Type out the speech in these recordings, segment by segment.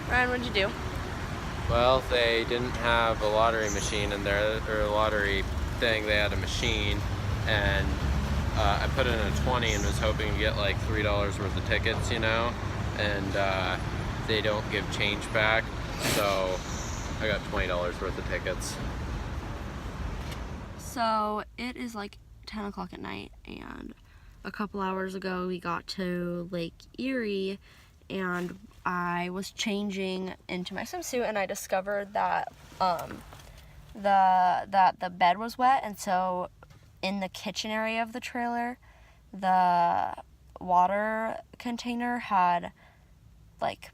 Ryan, what'd you do? Well, they didn't have a lottery machine in there, or a lottery thing. They had a machine, and I put in a 20 and was hoping to get like $3 worth of tickets, and they don't give change back, so I got $20 worth of tickets. So it is like 10 o'clock at night, and a couple hours ago we got to Lake Erie, and I was changing into my swimsuit, and I discovered that the bed was wet, and so in the kitchen area of the trailer, the water container had like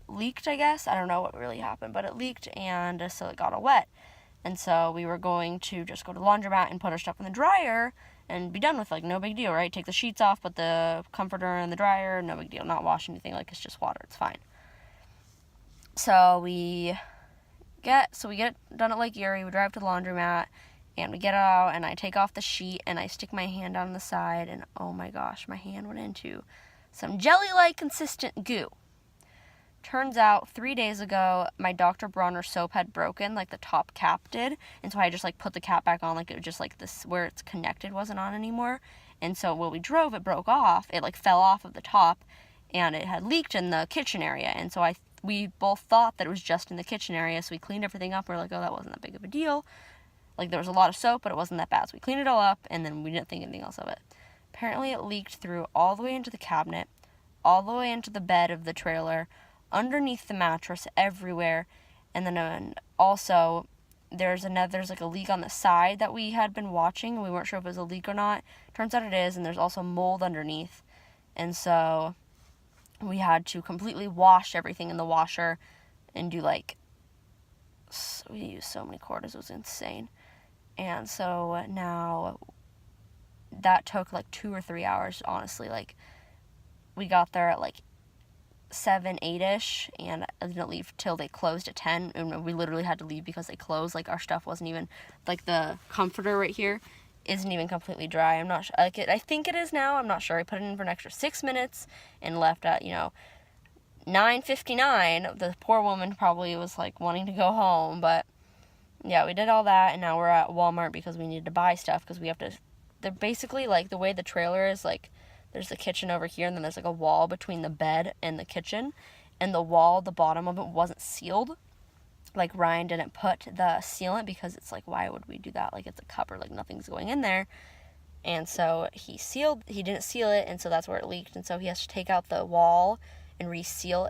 leaked, I guess. I don't know what really happened, but it leaked, and so it got all wet. And so we were going to just go to the laundromat and put our stuff in the dryer and be done with it. Like, no big deal, right? Take the sheets off, put the comforter in the dryer, no big deal. Not wash anything, like it's just water, it's fine. So we get done at Lake Erie, we drive to the laundromat, and we get out, and I take off the sheet, and I stick my hand on the side, and oh my gosh, my hand went into some jelly-like consistent goo. Turns out 3 days ago, my Dr. Bronner soap had broken, like the top cap did, and so I just like put the cap back on, like it was just like this, where it's connected wasn't on anymore, and so when we drove, it broke off, it like fell off of the top, and it had leaked in the kitchen area, and so we both thought that it was just in the kitchen area, so we cleaned everything up, we're like, oh, that wasn't that big of a deal, like there was a lot of soap, but it wasn't that bad, so we cleaned it all up, and then we didn't think anything else of it. Apparently it leaked through all the way into the cabinet, all the way into the bed of the trailer, underneath the mattress, everywhere, and then also there's like a leak on the side that we had been watching, and we weren't sure if it was a leak or not. Turns out it is, and there's also mold underneath, and so we had to completely wash everything in the washer and do we used so many quarters, it was insane. And so now that took like 2 or 3 hours, honestly. Like, we got there at like 7, 8-ish, and I didn't leave till they closed at 10, and we literally had to leave because they closed. Like, our stuff wasn't even, like, the comforter right here isn't even completely dry. I'm not sure, I think it is now, I'm not sure. I put it in for an extra 6 minutes and left at, 9:59. The poor woman probably was, like, wanting to go home, but, yeah, we did all that, and now we're at Walmart because we needed to buy stuff, because we have to, they're basically, like, the way the trailer is, like, there's the kitchen over here, and then there's like a wall between the bed and the kitchen, and the wall, the bottom of it wasn't sealed. Like, Ryan didn't put the sealant, because it's like, why would we do that? Like, it's a cupboard, like nothing's going in there. And so he didn't seal it, and so that's where it leaked, and so he has to take out the wall and seal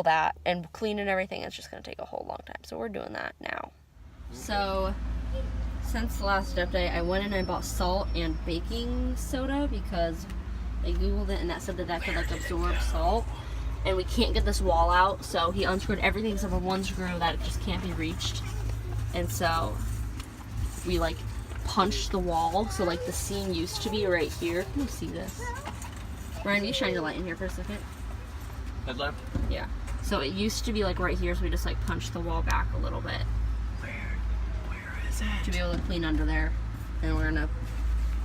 that and clean and everything. It's just going to take a whole long time, so we're doing that now. So since the last update, I went and I bought salt and baking soda, because I googled it, and that said that could like absorb salt, and we can't get this wall out, so he unscrewed everything except for one screw that just can't be reached, and so we like punched the wall, so like the seam used to be right here. Can you see this? Ryan, will you shine your light in here for a second? Headlamp? Yeah. So it used to be like right here, so we just like punched the wall back a little bit. Where is it? To be able to clean under there, and we're gonna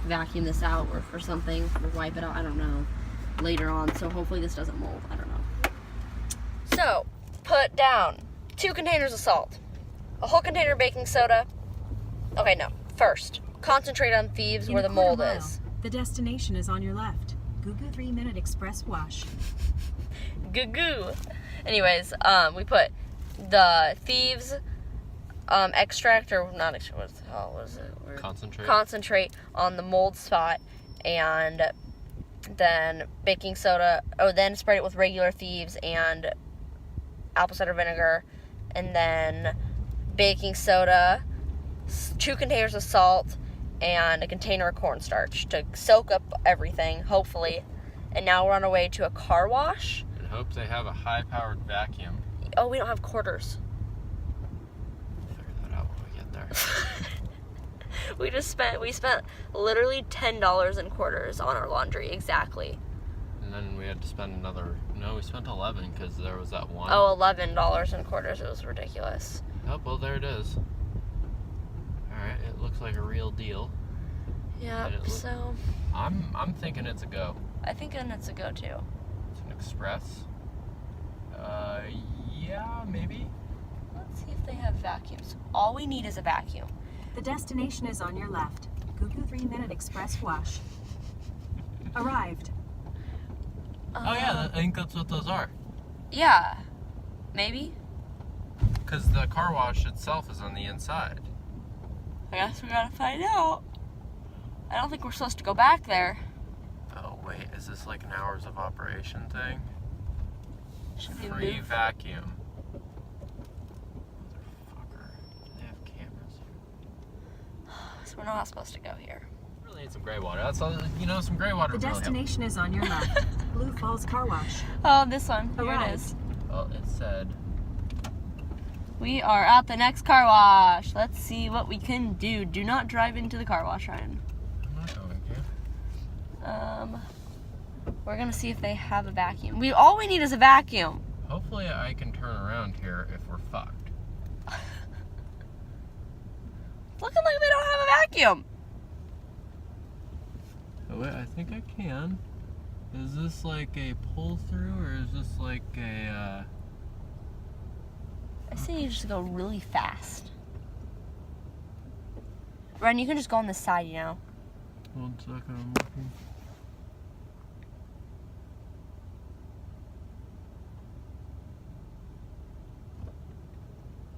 vacuum this out or something, or wipe it out, I don't know, later on, so hopefully this doesn't mold, I don't know. So, put down 2 containers of salt, a whole container of baking soda. Okay, no, first, concentrate on thieves where the mold is. The destination is on your left. Goo-goo 3-minute express wash. Goo-goo. Anyways, we put the thieves extract, or not extract, what is it? Concentrate on the mold spot, and then baking soda, then spray it with regular thieves and apple cider vinegar, and then baking soda, 2 containers of salt, and a container of cornstarch to soak up everything, hopefully. And now we're on our way to a car wash. And hope they have a high-powered vacuum. Oh, we don't have quarters. Figure that out when we get there. We spent literally $10 in quarters on our laundry, exactly. And then we had to spend we spent 11 because there was that one. Oh, $11 in quarters, it was ridiculous. Oh, well, there it is. Alright, it looks like a real deal. Yeah, so I'm thinking it's a go. I think it's a go too. It's an express. vacuum. So all we need is a vacuum. The destination is on your left. Gugu 3-minute express wash. Arrived. Oh yeah, I think that's what those are. Yeah. Maybe? Because the car wash itself is on the inside. I guess we gotta find out. I don't think we're supposed to go back there. Oh wait, is this like an hours of operation thing? Should we Free move? vacuum. Motherfucker. Do they have cameras here? So we're not supposed to go here. Really need some gray water. That's all, you know, some gray water The would really help. destination is on your left. Blue Falls Car Wash. Oh, this one. Here it Arrived. is. Well, it said. We are at the next car wash. Let's see what we can do. Do not drive into the car wash, Ryan. I'm not going to. We're gonna see if they have a vacuum. All we need is a vacuum. Hopefully I can turn around here if we're fucked. It's looking like they don't have a vacuum. Oh wait, I think I can. Is this like a pull through or is this like a I say you just go really fast. Ryan, you can just go on the side, you know. 1 second, I'm looking.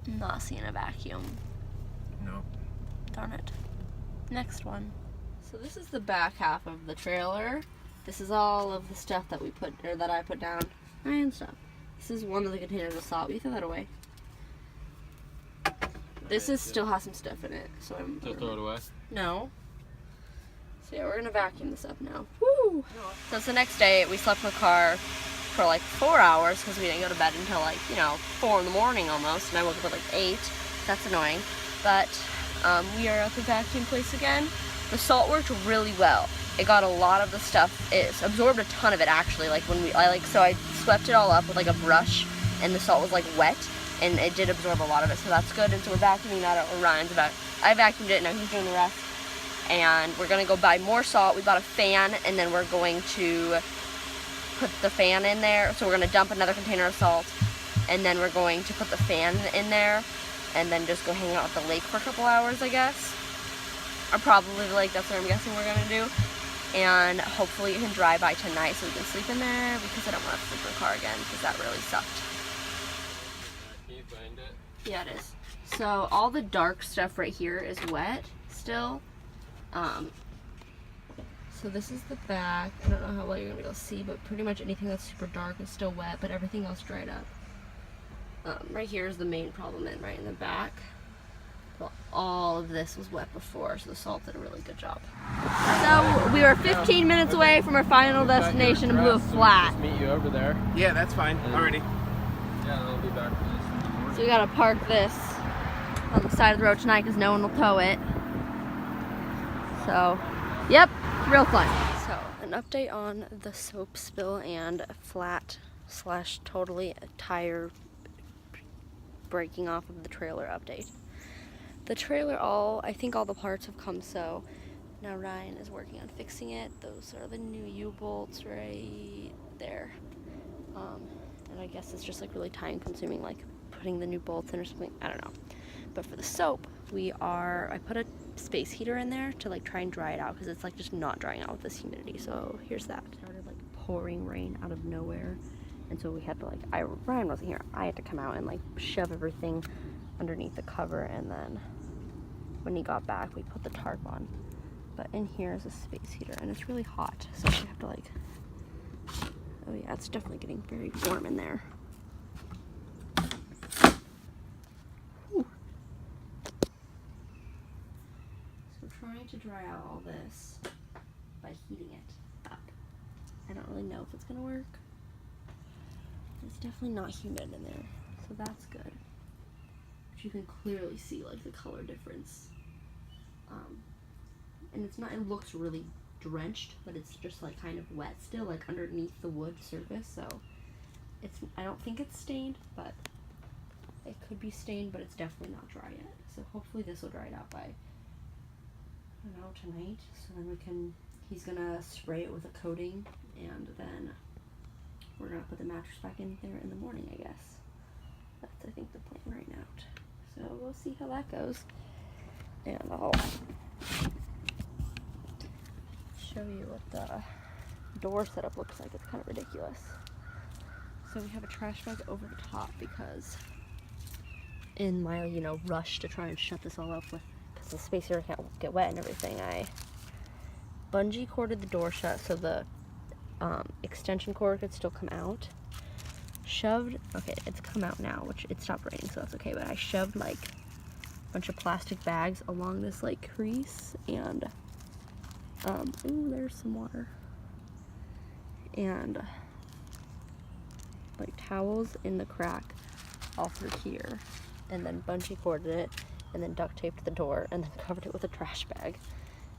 I'm not seeing a vacuum. Nope. Darn it. Next one. So this is the back half of the trailer. This is all of the stuff that that I put down. And stuff. This is one of the containers of salt. We throw that away. This still has some stuff in it, so I'm. So throw it away. No. So yeah, we're gonna vacuum this up now. Woo! So it's the next day. We slept in the car for like 4 hours because we didn't go to bed until like 4 in the morning almost, and I woke up at like 8. That's annoying. But we are at the vacuum place again. The salt worked really well. It got a lot of the stuff. It absorbed a ton of it actually. Like so I swept it all up with like a brush, and the salt was like wet, and it did absorb a lot of it. So that's good. And so we're vacuuming that out. Ryan's about. I vacuumed it. Now he's doing the rest. And we're gonna go buy more salt. We bought a fan, and then we're going to put the fan in there. So we're gonna dump another container of salt, and then we're going to put the fan in there, and then just go hang out at the lake for a couple hours, I guess. Or probably the lake, that's what I'm guessing we're gonna do. And hopefully it can dry by tonight so we can sleep in there, because I don't want to sleep in the car again, because that really sucked. Can you find it? Yeah, it is. So all the dark stuff right here is wet still. So this is the back. I don't know how well you're gonna be able to see, but pretty much anything that's super dark is still wet, but everything else dried up. Right here is the main problem, and right in the back. Well, all of this was wet before, so the salt did a really good job. So we were 15 minutes away from our final destination and blew a flat. Just meet you over there. Yeah, that's fine. Already. Yeah, I'll be back for this. So we gotta park this on the side of the road tonight because no one will tow it. So, yep, real fun. So, an update on the soap spill and flat / totally tire breaking off of the trailer update. The trailer, I think all the parts have come, so now Ryan is working on fixing it. Those are the new U-bolts right there. And I guess it's just like really time consuming, like putting the new bolts in or something, I don't know. But for the soap, I put a space heater in there to like try and dry it out because it's like just not drying out with this humidity. So here's that. It started like pouring rain out of nowhere. And so we had to Ryan wasn't here. I had to come out and like shove everything underneath the cover, and then when he got back, we put the tarp on. But in here is a space heater, and it's really hot. So we have to oh yeah, it's definitely getting very warm in there. Whew. So we're trying to dry out all this by heating it up. I don't really know if it's gonna work. It's definitely not humid in there, so that's good. But you can clearly see like the color difference. And it looks really drenched, but it's just like kind of wet still, like underneath the wood surface. So I don't think it's stained, but it could be stained, but it's definitely not dry yet. So hopefully this will dry it out by, I don't know, tonight. So then he's gonna spray it with a coating, and then we're gonna put the mattress back in there in the morning, I guess. That's, I think, the plan right now. So So we'll see how that goes. And I'll show you what the door setup looks like. It's kind of ridiculous. So we have a trash bag over the top because in my, rush to try and shut this all up with, because the space here can't get wet and everything, I bungee corded the door shut so the extension cord could still come out. Okay, it's come out now, which it stopped raining, so that's okay, but I shoved like a bunch of plastic bags along this like crease, and ooh, there's some water, and like towels in the crack all through here, and then bungee corded it, and then duct taped the door, and then covered it with a trash bag,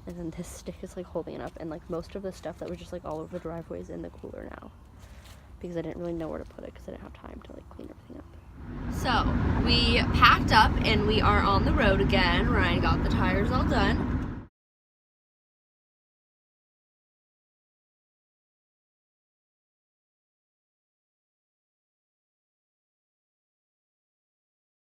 and then this stick is like holding it up, and like most of the stuff that was just like all over the driveway is in the cooler now, because I didn't really know where to put it because I didn't have time to like clean everything up. So we packed up and we are on the road again. Ryan got the tires all done.